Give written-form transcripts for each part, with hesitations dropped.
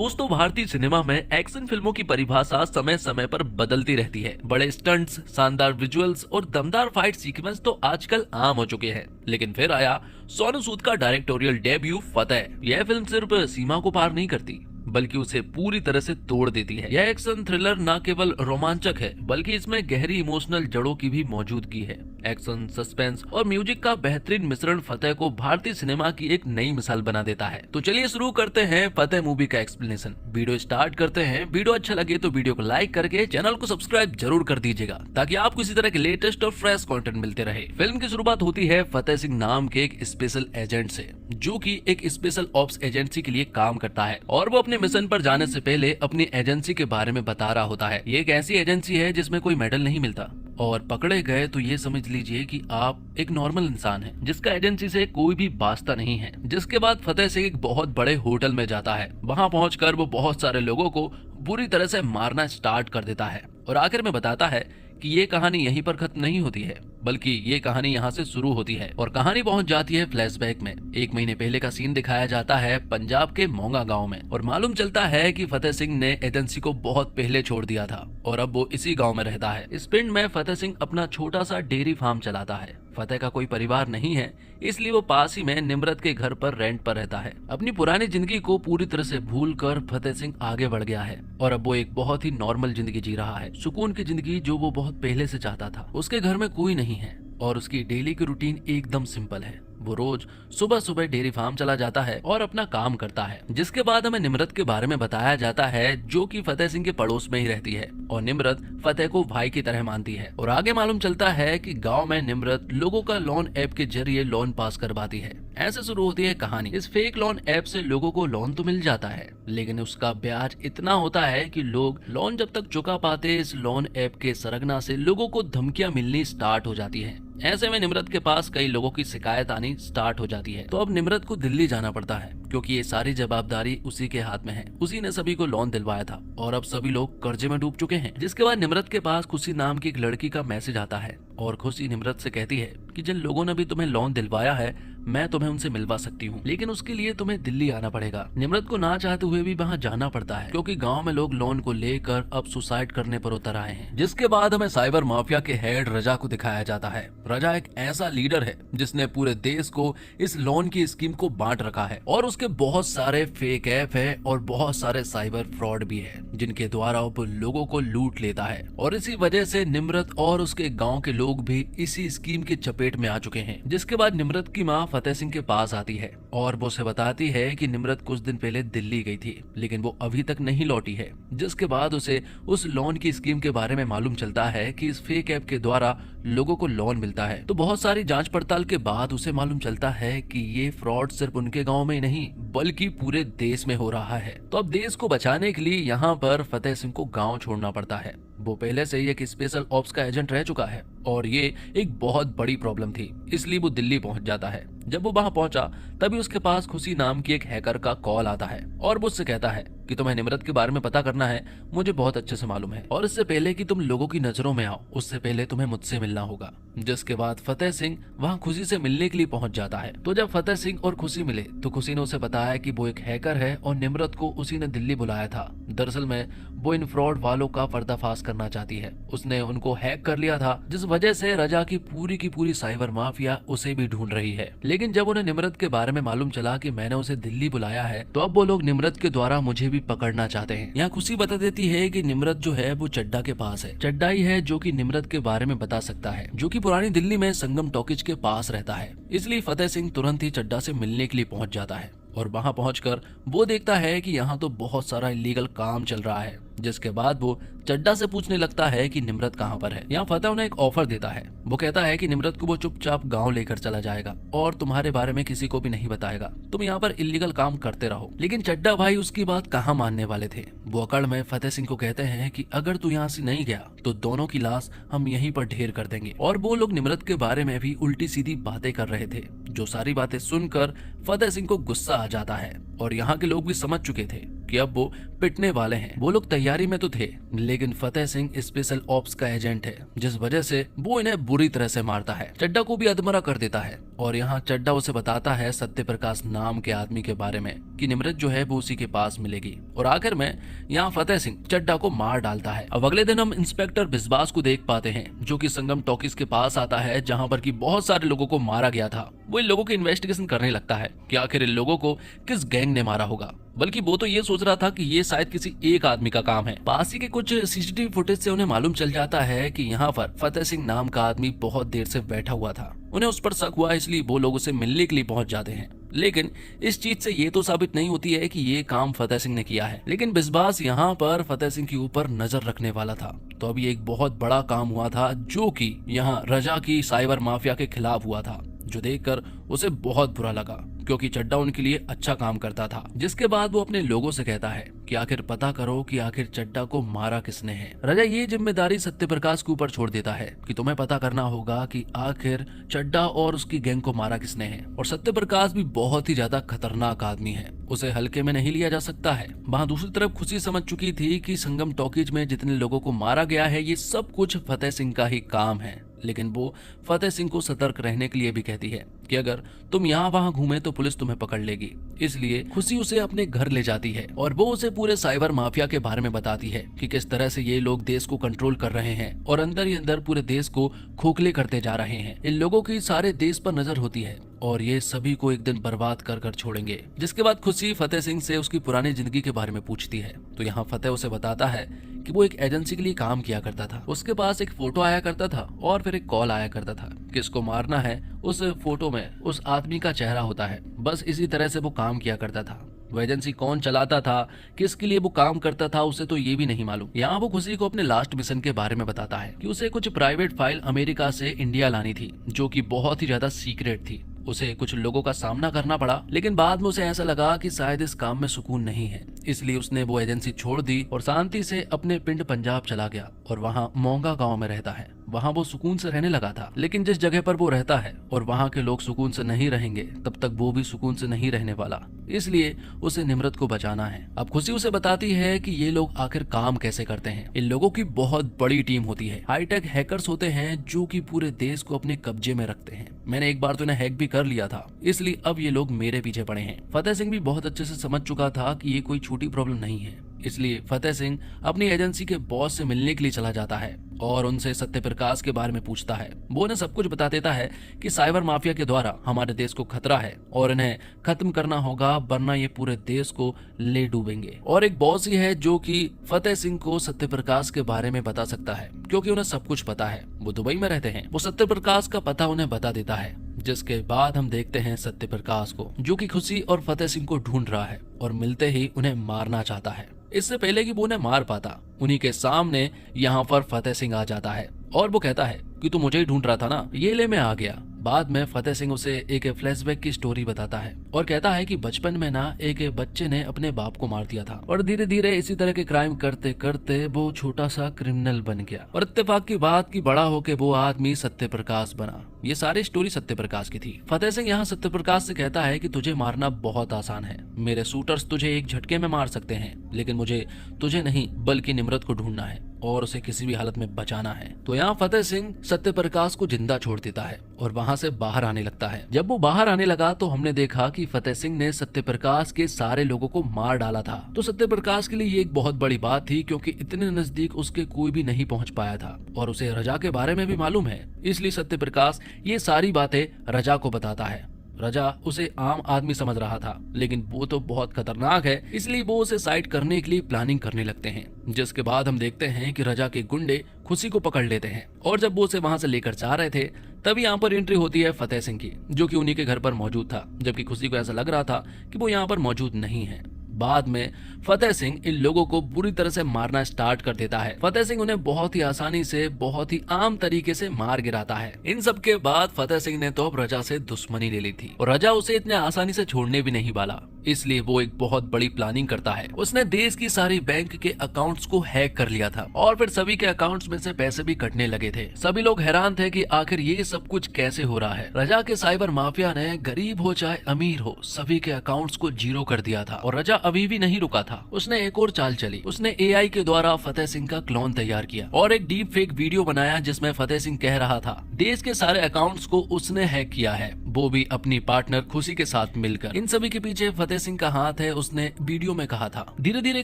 दोस्तों, भारतीय सिनेमा में एक्शन फिल्मों की परिभाषा समय समय पर बदलती रहती है। बड़े स्टंट्स, शानदार विजुअल्स और दमदार फाइट सीक्वेंस तो आजकल आम हो चुके हैं। लेकिन फिर आया सोनू सूद का डायरेक्टोरियल डेब्यू फतेह। यह फिल्म सिर्फ सीमा को पार नहीं करती, बल्कि उसे पूरी तरह से तोड़ देती है। यह एक्शन थ्रिलर न केवल रोमांचक है, बल्कि इसमें गहरी इमोशनल जड़ों की भी मौजूदगी है। एक्शन, सस्पेंस और म्यूजिक का बेहतरीन मिश्रण फतेह को भारतीय सिनेमा की एक नई मिसाल बना देता है। तो चलिए शुरू करते हैं फतेह मूवी का एक्सप्लेनेशन। वीडियो स्टार्ट करते हैं। वीडियो अच्छा लगे तो वीडियो को लाइक करके चैनल को सब्सक्राइब जरूर कर दीजिएगा, ताकि आपको इसी तरह के लेटेस्ट और फ्रेश कंटेंट मिलते रहे। फिल्म की शुरुआत होती है फतेह सिंह नाम के एक स्पेशल एजेंट से, जो कि एक स्पेशल ऑप्स एजेंसी के लिए काम करता है, और वो अपने मिशन पर जाने से पहले अपनी एजेंसी के बारे में बता रहा होता है। ये एक ऐसी एजेंसी है जिसमें कोई मेडल नहीं मिलता, और पकड़े गए तो ये समझ लीजिए कि आप एक नॉर्मल इंसान हैं, जिसका एजेंसी से कोई भी वास्ता नहीं है। जिसके बाद फतेह सिंह एक बहुत बड़े होटल में जाता है। वहां पहुंचकर वो बहुत सारे लोगों को बुरी तरह से मारना स्टार्ट कर देता है, और आखिर में बताता है कि ये कहानी यहीं पर खत्म नहीं होती है, बल्कि ये कहानी यहाँ से शुरू होती है। और कहानी पहुंच जाती है फ्लैशबैक में। 1 महीने पहले का सीन दिखाया जाता है पंजाब के मोंगा गांव में, और मालूम चलता है कि फतेह सिंह ने एजेंसी को बहुत पहले छोड़ दिया था, और अब वो इसी गांव में रहता है। इस पिंड में फतेह सिंह अपना छोटा सा डेयरी फार्म चलाता है। फतेह का कोई परिवार नहीं है, इसलिए वो पास ही में निम्रत के घर पर रेंट पर रहता है। अपनी पुरानी जिंदगी को पूरी तरह से भूलकर फतेह सिंह आगे बढ़ गया है, और अब वो एक बहुत ही नॉर्मल जिंदगी जी रहा है। सुकून की जिंदगी जो वो बहुत पहले से चाहता था। उसके घर में कोई नहीं है, और उसकी डेली की रूटीन एकदम सिंपल है। वो रोज सुबह सुबह डेयरी फार्म चला जाता है और अपना काम करता है। जिसके बाद हमें निम्रत के बारे में बताया जाता है, जो कि फतेह सिंह के पड़ोस में ही रहती है, और निम्रत फतेह को भाई की तरह मानती है। और आगे मालूम चलता है कि गांव में निम्रत लोगों का लोन ऐप के जरिए लोन पास करवाती है। ऐसे शुरू होती है कहानी। इस फेक लोन ऐप से लोगों को लोन तो मिल जाता है, लेकिन उसका ब्याज इतना होता है कि लोग लोन जब तक चुका पाते, इस लोन ऐप के सरगना से लोगों को धमकियां मिलनी स्टार्ट हो जाती है। ऐसे में निम्रत के पास कई लोगों की शिकायत आनी स्टार्ट हो जाती है। तो अब निम्रत को दिल्ली जाना पड़ता है, क्योंकि ये सारी जवाबदारी उसी के हाथ में है। उसी ने सभी को लोन दिलवाया था, और अब सभी लोग कर्जे में डूब चुके हैं। जिसके बाद निम्रत के पास खुशी नाम की एक लड़की का मैसेज आता है, और खुशी निम्रत से कहती है कि जिन लोगों ने भी तुम्हें लोन दिलवाया है, मैं तुम्हें उनसे मिलवा सकती हूँ, लेकिन उसके लिए तुम्हें दिल्ली आना पड़ेगा। निम्रत को ना चाहते हुए भी वहाँ जाना पड़ता है, क्योंकि गांव में लोग लोन को लेकर अब सुसाइड करने पर उतर आए हैं। जिसके बाद हमें साइबर माफिया के हेड रजा को दिखाया जाता है। रजा एक ऐसा लीडर है जिसने पूरे देश को इस लोन की स्कीम को बांट रखा है, और उसके बहुत सारे फेक ऐप है और बहुत सारे साइबर फ्रॉड भी है, जिनके द्वारा वो लोगों को लूट लेता है। और इसी वजह से निम्रत और उसके गाँव के लोग भी इसी स्कीम की चपेट में आ चुके हैं। जिसके बाद निम्रत की माँ फतेह सिंह के पास आती है, और वो उसे बताती है कि निम्रत कुछ दिन पहले दिल्ली गई थी, लेकिन वो अभी तक नहीं लौटी है। जिसके बाद उसे उस लोन की स्कीम के बारे में मालूम चलता है कि इस फेक ऐप के द्वारा लोगों को लोन मिलता है। तो बहुत सारी जांच पड़ताल के बाद उसे मालूम चलता है कि ये फ्रॉड सिर्फ उनके गांव में नहीं, बल्कि पूरे देश में हो रहा है। तो अब देश को बचाने के लिए यहाँ पर फतेह सिंह को गाँव छोड़ना पड़ता है। वो पहले से ही एक स्पेशल ऑप्स का एजेंट रह चुका है, और ये एक बहुत बड़ी प्रॉब्लम थी, इसलिए वो दिल्ली पहुंच जाता है। जब वो वहां पहुंचा, तभी उसके पास खुशी नाम की एक हैकर का कॉल आता है, और वो उससे कहता है कि तुम्हें निम्रत के बारे में पता करना है, मुझे बहुत अच्छे से मालूम है, और इससे पहले कि तुम लोगों की नजरों में आओ, उससे पहले तुम्हें मुझसे मिलना होगा। जिसके बाद फतेह सिंह वहाँ खुशी से मिलने के लिए पहुंच जाता है। तो जब फतेह सिंह और खुशी मिले, तो खुशी ने उसे बताया कि वो एक हैकर है, और निम्रत को उसी ने दिल्ली बुलाया था। दरअसल में वो इन फ्रॉड वालों का पर्दाफाश करना चाहती है। उसने उनको हैक कर लिया था, जिस वजह से रजा की पूरी साइबर माफिया उसे भी ढूंढ रही है। लेकिन जब उन्हें निम्रत के बारे में मालूम चला कि मैंने उसे दिल्ली बुलाया है, तो अब वो लोग निम्रत के द्वारा मुझे भी पकड़ना चाहते हैं। यहाँ खुशी बता देती है कि निम्रत जो है वो चड्डा के पास है। चड्डा ही है जो कि निम्रत के बारे में बता सकता है, जो कि पुरानी दिल्ली में संगम टॉकीज के पास रहता है। इसलिए फतेह सिंह तुरंत ही चड्डा से मिलने के लिए पहुंच जाता है, और वहां पहुंचकर वो देखता है कि यहाँ तो बहुत सारा इलीगल काम चल रहा है। जिसके बाद वो चड्डा से पूछने लगता है कि निम्रत कहाँ पर है। यहाँ फतेह उन्हें एक ऑफर देता है। वो कहता है कि निम्रत को वो चुपचाप गांव लेकर चला जाएगा, और तुम्हारे बारे में किसी को भी नहीं बताएगा। तुम यहाँ पर इलीगल काम करते रहो। लेकिन चड्डा भाई उसकी बात कहाँ मानने वाले थे। वो अकड़ में फतेह सिंह को कहते हैं कि अगर तू यहाँ से नहीं गया, तो दोनों की लाश हम यहीं पर ढेर कर देंगे। और वो लोग निम्रत के बारे में भी उल्टी सीधी बातें कर रहे थे, जो सारी बातें सुनकर फतेह सिंह को गुस्सा आ जाता है, और यहाँ के लोग भी समझ चुके थे कि अब वो पिटने वाले हैं। वो लोग तैयारी में तो थे, लेकिन फतेह सिंह स्पेशल ऑप्स का एजेंट है, जिस वजह से वो इन्हें बुरी तरह से मारता है। चड्डा को भी अधमरा कर देता है और यहाँ चड्डा उसे बताता है सत्य प्रकाश नाम के आदमी के बारे में कि निमृत जो है वो उसी के पास मिलेगी। और आखिर में यहाँ फतेह सिंह चड्डा को मार डालता है। अब अगले दिन हम इंस्पेक्टर बिस्बास को देख पाते हैं, जो कि संगम टॉकीज के पास आता है, जहाँ पर की बहुत सारे लोगों को मारा गया था। वो इन लोगों की इन्वेस्टिगेशन करने लगता है कि आखिर इन लोगों को किस गैंग ने मारा होगा, बल्कि वो तो ये सोच रहा था कि ये शायद किसी एक आदमी का काम है। पास ही के कुछ सीसीटीवी फुटेज से उन्हें मालूम चल जाता है कि यहाँ पर फतेह सिंह नाम का आदमी बहुत देर से बैठा हुआ था। उन्हें उस पर शक हुआ, इसलिए वो लोगों से मिलने के लिए पहुंच जाते हैं। लेकिन इस चीज से ये तो साबित नहीं होती है कि ये काम फतेह सिंह ने किया है। लेकिन बिस्बास यहाँ पर फतेह सिंह के ऊपर नजर रखने वाला था। तो अभी एक बहुत बड़ा काम हुआ था, जो कि यहाँ रजा की साइबर माफिया के खिलाफ हुआ था, जो देखकर उसे बहुत बुरा लगा, क्योंकि चड्डा उनके लिए अच्छा काम करता था। जिसके बाद वो अपने लोगों से कहता है कि आखिर पता करो कि आखिर चड्डा को मारा किसने है। रजा ये जिम्मेदारी सत्य प्रकाश के ऊपर छोड़ देता है कि तुम्हें पता करना होगा कि आखिर चड्डा और उसकी गैंग को मारा किसने है। और सत्य प्रकाश भी बहुत ही ज्यादा खतरनाक आदमी है, उसे हल्के में नहीं लिया जा सकता है। वहाँ दूसरी तरफ खुशी समझ चुकी थी कि संगम टॉकीज में जितने लोगों को मारा गया है ये सब कुछ फतेह सिंह का ही काम है। लेकिन वो फतेह सिंह को सतर्क रहने के लिए भी कहती है कि अगर तुम यहाँ वहाँ घूमे तो पुलिस तुम्हें पकड़ लेगी। इसलिए खुशी उसे अपने घर ले जाती है और वो उसे पूरे साइबर माफिया के बारे में बताती है कि किस तरह से ये लोग देश को कंट्रोल कर रहे हैं और अंदर ही अंदर पूरे देश को खोखले करते जा रहे हैं। इन लोगों की सारे देश पर नजर होती है और ये सभी को एक दिन बर्बाद कर कर छोड़ेंगे। जिसके बाद खुशी फतेह सिंह से उसकी पुरानी जिंदगी के बारे में पूछती है, तो यहाँ फतेह उसे बताता है कि वो एक एजेंसी के लिए काम किया करता था। उसके पास एक फोटो आया करता था और फिर एक कॉल आया करता था, किसको मारना है उस फोटो में उस आदमी का चेहरा होता है। बस इसी तरह से वो काम किया करता था। वो एजेंसी कौन चलाता था, किसके लिए वो काम करता था, उसे तो ये भी नहीं मालूम। यहाँ वो खुशी को अपने लास्ट मिशन के बारे में बताता है कि उसे कुछ प्राइवेट फाइल अमेरिका से इंडिया लानी थी, जो कि बहुत ही ज्यादा सीक्रेट थी। उसे कुछ लोगों का सामना करना पड़ा, लेकिन बाद में उसे ऐसा लगा कि शायद इस काम में सुकून नहीं है, इसलिए उसने वो एजेंसी छोड़ दी और शांति से अपने पिंड पंजाब चला गया और वहाँ मोंगा गांव में रहता है। वहाँ वो सुकून से रहने लगा था। लेकिन जिस जगह पर वो रहता है और वहाँ के लोग सुकून से नहीं रहेंगे, तब तक वो भी सुकून से नहीं रहने वाला। इसलिए उसे निमृत को बचाना है। अब खुशी उसे बताती है कि ये लोग आखिर काम कैसे करते हैं। इन लोगों की बहुत बड़ी टीम होती है, हाईटेक हैकर्स होते हैं जो कि पूरे देश को अपने कब्जे में रखते हैं। मैंने एक बार तो इन्हें हैक भी कर लिया था, इसलिए अब ये लोग मेरे पीछे पड़े हैं। फतेह सिंह भी बहुत अच्छे से समझ चुका था कि ये कोई छोटी प्रॉब्लम नहीं है, इसलिए फतेह सिंह अपनी एजेंसी के बॉस से मिलने के लिए चला जाता है और उनसे सत्य प्रकाश के बारे में पूछता है। वो उन्हें सब कुछ बता देता है कि साइबर माफिया के द्वारा हमारे देश को खतरा है और इन्हें खत्म करना होगा, वरना ये पूरे देश को ले डूबेंगे। और एक बॉस ही है जो कि फतेह सिंह को सत्य प्रकाश के बारे में बता सकता है, क्योंकि उन्हें सब कुछ पता है। वो दुबई में रहते हैं। वो सत्य प्रकाश का पता उन्हें बता देता है, जिसके बाद हम देखते हैं सत्य प्रकाश को, जो कि खुशी और फतेह सिंह को ढूंढ रहा है और मिलते ही उन्हें मारना चाहता है। इससे पहले कि वो उन्हें मार पाता, उन्हीं के सामने यहाँ पर फतेह सिंह आ जाता है और वो कहता है कि तू मुझे ही ढूंढ रहा था ना, ये ले मैं आ गया। बाद में फतेह सिंह उसे एक फ्लैशबैक की स्टोरी बताता है और कहता है कि बचपन में ना एक बच्चे ने अपने बाप को मार दिया था और धीरे धीरे इसी तरह के क्राइम करते करते वो छोटा सा क्रिमिनल बन गया और इत्तेफाक की बात की बड़ा होके वो आदमी सत्य प्रकाश बना। ये सारी स्टोरी सत्य प्रकाश की थी। फतेह सिंह यहाँ सत्य प्रकाश से कहता है कि तुझे मारना बहुत आसान है, मेरे शूटर्स तुझे एक झटके में मार सकते हैं, लेकिन मुझे तुझे नहीं बल्कि निमृत को ढूंढना है और उसे किसी भी हालत में बचाना है। तो यहाँ फतेह सिंह सत्य प्रकाश को जिंदा छोड़ देता है और वहाँ से बाहर आने लगता है। जब वो बाहर आने लगा तो हमने देखा कि फतेह सिंह ने सत्य प्रकाश के सारे लोगों को मार डाला था। तो सत्य प्रकाश के लिए ये एक बहुत बड़ी बात थी, क्योंकि इतने नजदीक उसके कोई भी नहीं पहुंच पाया था और उसे रजा के बारे में भी मालूम है। इसलिए सत्य प्रकाश ये सारी बातें रजा को बताता है। रजा उसे आम आदमी समझ रहा था, लेकिन वो तो बहुत खतरनाक है, इसलिए वो उसे साइड करने के लिए प्लानिंग करने लगते हैं। जिसके बाद हम देखते हैं कि रजा के गुंडे खुशी को पकड़ लेते हैं और जब वो उसे वहां से लेकर जा रहे थे, तभी यहाँ पर एंट्री होती है फतेह सिंह की, जो कि उन्हीं के घर पर मौजूद था, जबकि खुशी को ऐसा लग रहा था कि वो यहाँ पर मौजूद नहीं है। बाद में फतेह सिंह इन लोगों को बुरी तरह से मारना स्टार्ट कर देता है। फतेह सिंह उन्हें बहुत ही आसानी से, बहुत ही आम तरीके से मार गिराता है। इन सब के बाद फतेह सिंह ने तो अब रजा से दुश्मनी ले ली थी और रजा उसे इतने आसानी से छोड़ने भी नहीं वाला। इसलिए वो एक बहुत बड़ी प्लानिंग करता है। उसने देश की सारी बैंक के अकाउंट्स को हैक कर लिया था और फिर सभी के अकाउंट्स में से पैसे भी कटने लगे थे। सभी लोग हैरान थे कि आखिर ये सब कुछ कैसे हो रहा है। रजा के साइबर माफिया ने गरीब हो चाहे अमीर हो सभी के अकाउंट्स को जीरो कर दिया था और रजा अभी भी नहीं रुका था। उसने एक और चाल चली। उसने एआई के द्वारा फतेह सिंह का क्लोन तैयार किया और एक डीप फेक वीडियो बनाया जिसमें फतेह सिंह कह रहा था देश के सारे अकाउंट्स को उसने हैक किया है, वो भी अपनी पार्टनर खुशी के साथ मिलकर। इन सभी के पीछे फतेह सिंह का हाथ है, उसने वीडियो में कहा था। धीरे धीरे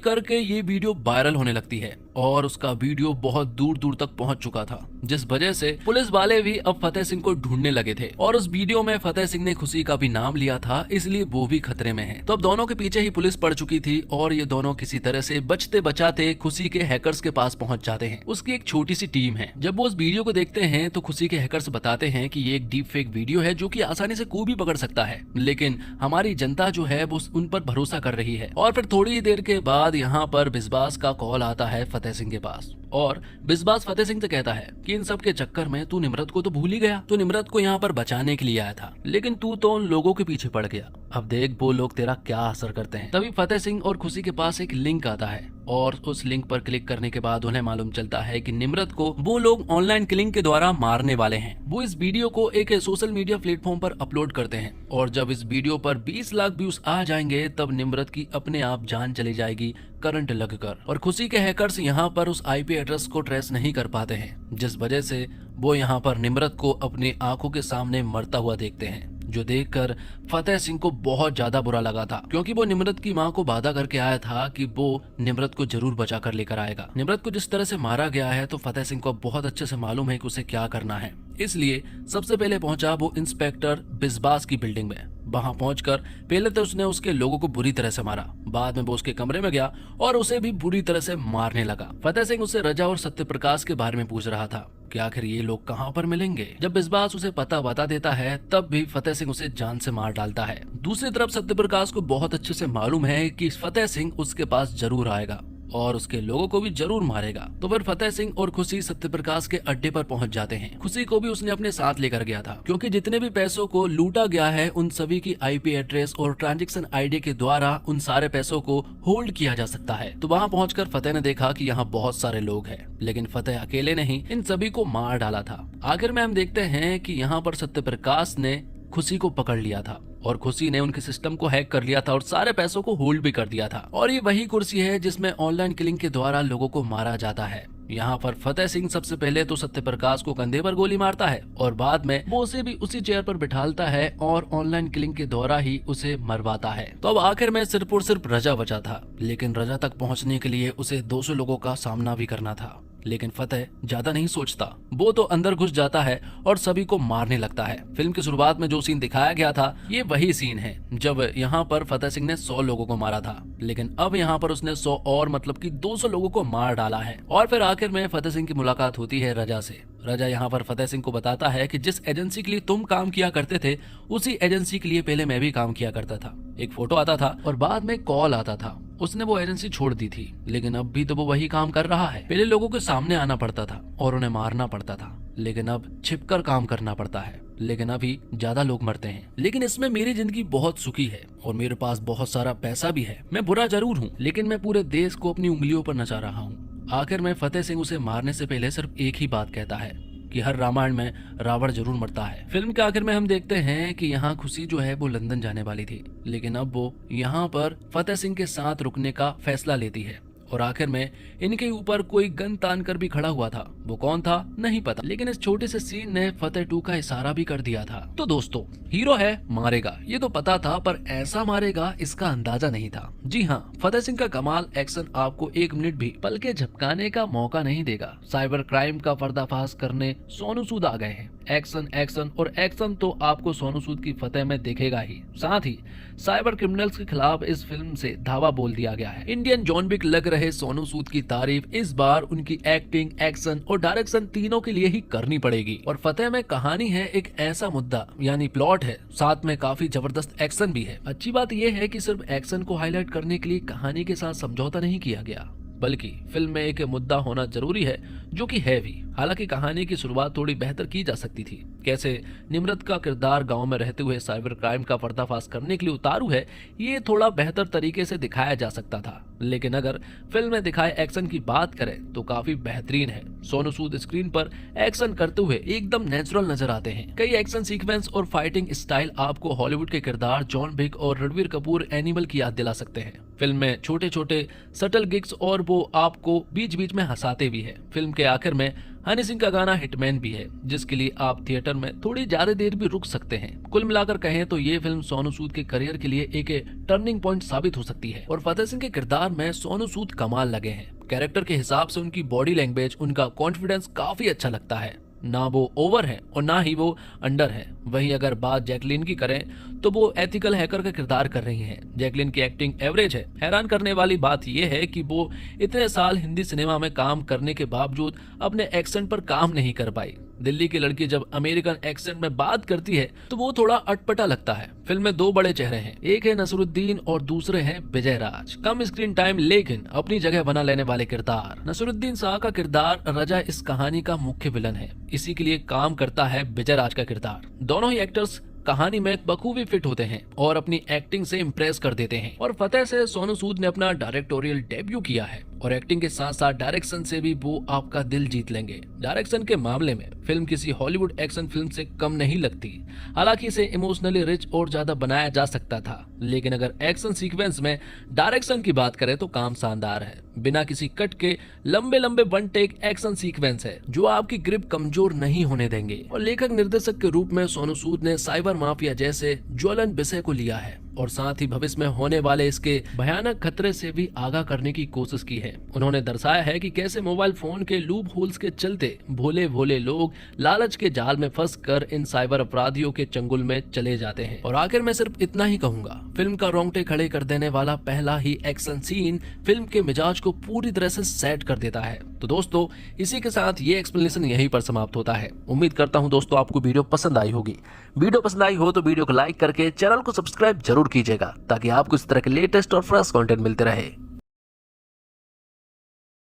करके ये वीडियो वायरल होने लगती है और उसका वीडियो बहुत दूर दूर तक पहुंच चुका था, जिस वजह से पुलिस वाले भी अब फतेह सिंह को ढूंढने लगे थे। और उस वीडियो में फतेह सिंह ने खुशी का भी नाम लिया था, इसलिए वो भी खतरे में है। तो अब दोनों के पीछे ही पुलिस पड़ चुकी थी और ये दोनों किसी तरह से बचते बचाते खुशी के हैकर्स के पास पहुंच जाते हैं। उसकी एक छोटी सी टीम है। जब वो उस वीडियो को देखते हैं तो खुशी के हैकर्स बताते हैं कि ये एक डीप फेक वीडियो है जो कि आसानी से कोई भी पकड़ सकता है, लेकिन हमारी जनता जो है वो उन पर भरोसा कर रही है। और फिर थोड़ी देर के बाद यहाँ पर बिस्बास का कॉल आता है फतेह सिंह के पास और बिस्बास फतेह सिंह से कहता है कि इन सब के चक्कर में तू निम्रत को तो भूल ही गया। तू निम्रत को यहाँ पर बचाने के लिए आया था, लेकिन तू तो उन लोगों के पीछे पड़ गया। अब देख वो लोग तेरा क्या असर करते हैं। तभी फतेह सिंह और खुशी के पास एक लिंक आता है और उस लिंक पर क्लिक करने के बाद उन्हें मालूम चलता है कि निम्रत को वो लोग ऑनलाइन किलिंग के द्वारा मारने वाले हैं। वो इस वीडियो को एक सोशल मीडिया प्लेटफॉर्म पर अपलोड करते हैं और जब इस वीडियो पर 20 लाख व्यूज आ जाएंगे तब निम्रत की अपने आप जान चली जाएगी करंट लगकर। और खुशी के हैकर्स यहाँ पर उस आईपी एड्रेस को ट्रेस नहीं कर पाते हैं, जिस वजह से वो यहाँ पर निम्रत को अपनी आंखों के सामने मरता हुआ देखते हैं, जो देखकर फतेह सिंह को बहुत ज्यादा बुरा लगा था, क्योंकि वो निम्रत की मां को वादा करके आया था कि वो निम्रत को जरूर बचा कर लेकर आएगा। निम्रत को जिस तरह से मारा गया है तो फतेह सिंह को बहुत अच्छे से मालूम है कि उसे क्या करना है, इसलिए सबसे पहले पहुंचा वो इंस्पेक्टर बिस्बास की बिल्डिंग में। वहां पहुंचकर पहले तो उसने उसके लोगों को बुरी तरह से मारा, बाद में वो उसके कमरे में गया और उसे भी बुरी तरह से मारने लगा। फतेह सिंह उससे रजा और सत्यप्रकाश के बारे में पूछ रहा था कि आखिर ये लोग कहाँ पर मिलेंगे। जब बिस्बास उसे पता बता देता है तब भी फतेह सिंह उसे जान से मार डालता है। दूसरी तरफ सत्यप्रकाश को बहुत अच्छे से मालूम है कि फतेह सिंह उसके पास जरूर आएगा और उसके लोगों को भी जरूर मारेगा। तो फिर फतेह सिंह और खुशी सत्यप्रकाश के अड्डे पर पहुंच जाते हैं। खुशी को भी उसने अपने साथ लेकर गया था, क्योंकि जितने भी पैसों को लूटा गया है उन सभी की आईपी एड्रेस और ट्रांजैक्शन आईडी के द्वारा उन सारे पैसों को होल्ड किया जा सकता है। तो वहां पहुंचकर फतेह ने देखा कि यहाँ बहुत सारे लोग हैं, लेकिन फतेह अकेले नहीं इन सभी को मार डाला था। आखिर में हम देखते हैं कि यहाँ पर सत्यप्रकाश ने खुशी को पकड़ लिया था और खुशी ने उनके सिस्टम को हैक कर लिया था और सारे पैसों को होल्ड भी कर दिया था। और ये वही कुर्सी है जिसमें ऑनलाइन किलिंग के द्वारा लोगों को मारा जाता है। यहाँ पर फतेह सिंह सबसे पहले तो सत्यप्रकाश को कंधे पर गोली मारता है और बाद में वो उसे भी उसी चेयर पर बिठालता है और ऑनलाइन किलिंग के द्वारा ही उसे मरवाता है। तो अब आखिर में सिर्फ और सिर्फ रजा बचा था, लेकिन रजा तक पहुँचने के लिए उसे 200 लोगों का सामना भी करना था। लेकिन फतेह ज्यादा नहीं सोचता, वो तो अंदर घुस जाता है और सभी को मारने लगता है। फिल्म की शुरुआत में जो सीन दिखाया गया था ये वही सीन है जब यहाँ पर फतेह सिंह ने 100 लोगों को मारा था, लेकिन अब यहाँ पर उसने 100 और मतलब कि 200 लोगों को मार डाला है। और फिर आखिर में फतेह सिंह की मुलाकात होती है रजा से। रजा यहाँ पर फतेह सिंह को बताता है कि जिस एजेंसी के लिए तुम काम किया करते थे उसी एजेंसी के लिए पहले मैं भी काम किया करता था। एक फोटो आता था और बाद में कॉल आता था। उसने वो एजेंसी छोड़ दी थी, लेकिन अब भी तो वो वही काम कर रहा है। पहले लोगों के सामने आना पड़ता था और उन्हें मारना पड़ता था, लेकिन अब छिपकर काम करना पड़ता है। लेकिन अभी ज्यादा लोग मरते हैं, लेकिन इसमें मेरी जिंदगी बहुत सुखी है और मेरे पास बहुत सारा पैसा भी है। मैं बुरा जरूर हूँ, लेकिन मैं पूरे देश को अपनी उंगलियों पर नचा रहा हूँ। आखिर में फतेह सिंह उसे मारने से पहले सिर्फ एक ही बात कहता है कि हर रामायण में रावण जरूर मरता है। फिल्म के आखिर में हम देखते हैं कि यहाँ खुशी जो है वो लंदन जाने वाली थी, लेकिन अब वो यहाँ पर फतेह सिंह के साथ रुकने का फैसला लेती है। और आखिर में इनके ऊपर कोई गन तान कर भी खड़ा हुआ था, वो कौन था नहीं पता, लेकिन इस छोटे से सीन ने फतेह 2 का इशारा भी कर दिया था। तो दोस्तों, हीरो है मारेगा ये तो पता था, पर ऐसा मारेगा इसका अंदाजा नहीं था। जी हाँ, फतेह सिंह का कमाल एक्शन आपको 1 मिनट भी पलके झपकाने का मौका नहीं देगा। साइबर क्राइम का पर्दाफाश करने सोनू सूद आ गए हैं। एक्शन एक्शन और एक्शन तो आपको सोनू सूद की फतेह में दिखेगा ही। साथ ही साइबर क्रिमिनल्स के खिलाफ इस फिल्म से धावा बोल दिया गया है। इंडियन जॉन विक लग रहे सोनू सूद की तारीफ इस बार उनकी एक्टिंग, एक्शन और डायरेक्शन तीनों के लिए ही करनी पड़ेगी। और फतेह में कहानी है एक ऐसा मुद्दा यानी प्लॉट है, साथ में काफी जबरदस्त एक्शन भी है। अच्छी बात यह है कि सिर्फ एक्शन को हाईलाइट करने के लिए कहानी के साथ समझौता नहीं किया गया, बल्कि फिल्म में एक मुद्दा होना जरूरी है जो कि है भी। हालांकि कहानी की शुरुआत थोड़ी बेहतर की जा सकती थी। कैसे निम्रत का किरदार गांव में रहते हुए साइबर क्राइम का पर्दाफाश करने के लिए उतारू है, ये थोड़ा बेहतर तरीके से दिखाया जा सकता था। लेकिन अगर फिल्म में दिखाए एक्शन की बात करें तो काफी बेहतरीन है। सोनू सूद स्क्रीन पर एक्शन करते हुए एकदम नेचुरल नजर आते हैं। कई एक्शन सीक्वेंस और फाइटिंग स्टाइल आपको हॉलीवुड के किरदार जॉन विक और रणवीर कपूर एनिमल की याद दिला सकते हैं। फिल्म में छोटे छोटे सटल गिग्स और वो आपको बीच बीच में हंसाते भी है। फिल्म के आखिर में हनी सिंह का गाना हिटमैन भी है, जिसके लिए आप थिएटर में थोड़ी ज्यादा देर भी रुक सकते हैं। कुल मिलाकर कहें तो ये फिल्म सोनू सूद के करियर के लिए एक टर्निंग पॉइंट साबित हो सकती है। और फतेह सिंह के किरदार में सोनू सूद कमाल लगे हैं। कैरेक्टर के हिसाब से उनकी बॉडी लैंग्वेज, उनका कॉन्फिडेंस काफी अच्छा लगता है। ना वो ओवर है और ना ही वो अंडर है। वहीं अगर बात जैकलीन की करें तो वो एथिकल हैकर का किरदार कर रही हैं। जैकलीन की एक्टिंग एवरेज है। हैरान करने वाली बात यह है कि वो इतने साल हिंदी सिनेमा में काम करने के बावजूद अपने एक्सेंट पर काम नहीं कर पाई। दिल्ली की लड़की जब अमेरिकन एक्सेंट में बात करती है तो वो थोड़ा अटपटा लगता है। फिल्म में दो बड़े चेहरे हैं, एक है नसरुद्दीन और दूसरे हैं विजय राज। कम स्क्रीन टाइम लेकिन अपनी जगह बना लेने वाले किरदार। नसरुद्दीन शाह का किरदार रजा इस कहानी का मुख्य विलन है, इसी के लिए काम करता है विजय राज का किरदार। दोनों ही एक्टर्स कहानी में बखूबी फिट होते हैं और अपनी एक्टिंग से इम्प्रेस कर देते हैं। और फतेह से सोनू सूद ने अपना डायरेक्टोरियल डेब्यू किया है और एक्टिंग के साथ साथ डायरेक्शन से भी वो आपका दिल जीत लेंगे। डायरेक्शन के मामले में फिल्म किसी हॉलीवुड एक्शन फिल्म से कम नहीं लगती। हालांकि इसे इमोशनली रिच और ज्यादा बनाया जा सकता था, लेकिन अगर एक्शन सीक्वेंस में डायरेक्शन की बात करें तो काम शानदार है। बिना किसी कट के लंबे लंबे वन टेक एक्शन सीक्वेंस है जो आपकी ग्रिप कमजोर नहीं होने देंगे। और लेखक निर्देशक के रूप में सोनू सूद ने साइबर माफिया जैसे ज्वलन विषय को लिया है और साथ ही भविष्य में होने वाले इसके भयानक खतरे से भी आगाह करने की कोशिश की है। उन्होंने दर्शाया है कि कैसे मोबाइल फोन के लूप होल्स के चलते भोले भोले लोग लालच के जाल में फंसकर इन साइबर अपराधियों के चंगुल में चले जाते हैं। और आखिर में सिर्फ इतना ही कहूंगा, फिल्म का रोंगटे खड़े कर देने वाला पहला ही एक्शन सीन फिल्म के मिजाज को पूरी तरह से सेट कर देता है। तो दोस्तों, इसी के साथ ये एक्सप्लेनेशन यहीं पर समाप्त होता है। उम्मीद करता हूँ दोस्तों आपको वीडियो पसंद आई होगी। वीडियो पसंद आई हो तो वीडियो को लाइक करके चैनल को सब्सक्राइब जरूर कीजिएगा ताकि आपको इस तरह के लेटेस्ट और फ्रेश कंटेंट मिलते रहे।